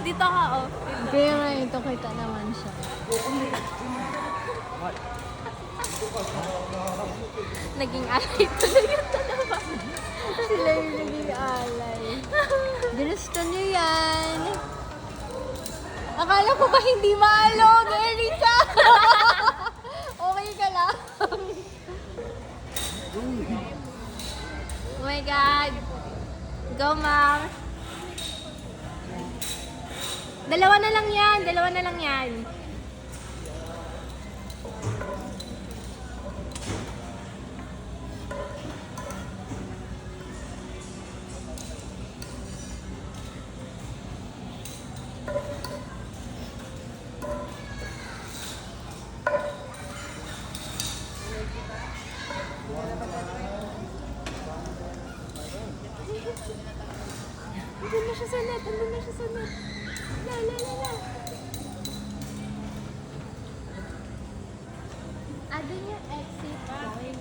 Dito ka, oh. Kaya nga ito, kita naman siya. Naging alay tuloy yung dalawa. Sila yung naging alay. Ginusto niyo yan. Akala ko ba hindi maalog, Erika? Okay ka lang. Oh my God. Go, Mom. Dalawa na lang yan. Dalawa na lang yan. Andun na siya sa net. Andun na siya sa net. La, la, la, la. Andun yung exit point.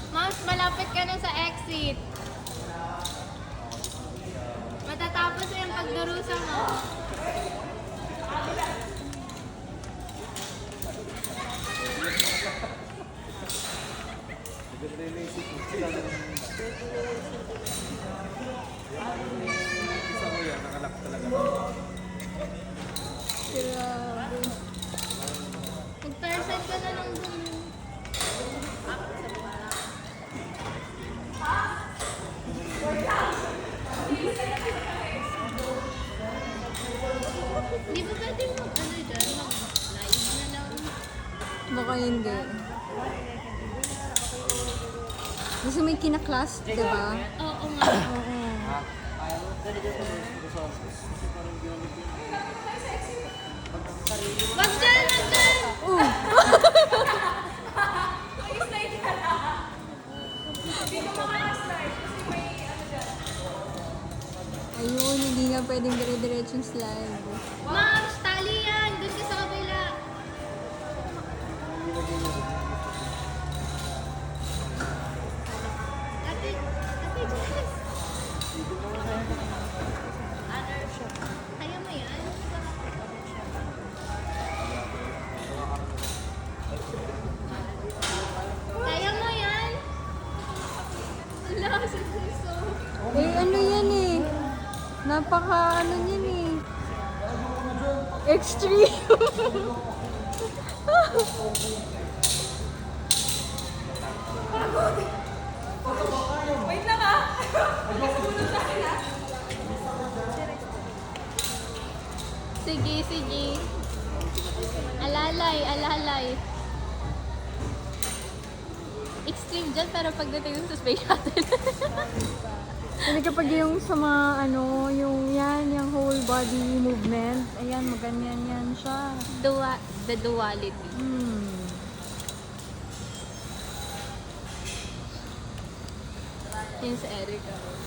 Mas malapit ka na sa exit. Matatapos na yung pagdurusa mo. Grabe. Mag-person ka na lang dun. Di ba pwede mo, ano dyan, mag-live na lang? Baka hindi. Gusto mo yung kinaklas, diba? Oo nga. Oo. Wag dyan! Wag dyan! Ayun, hindi nga pwedeng dire-diretsong slide. Ma'am, tali yan! Doon ka sa kabila. Ate, Ate Jess! Kaya mo yan? Kaya mo yan? Wala, sa puso. Eh, ano yan eh? Napaka, ano yan eh? Extreme! Sige, sige. Alalay, alalay. Extreme dyan, pero pagdating sa space shuttle. Hindi kapag yung sa mga ano, yung yan, yung whole body movement, ayan, maganyan yan siya. The duality. Yun sa Erica.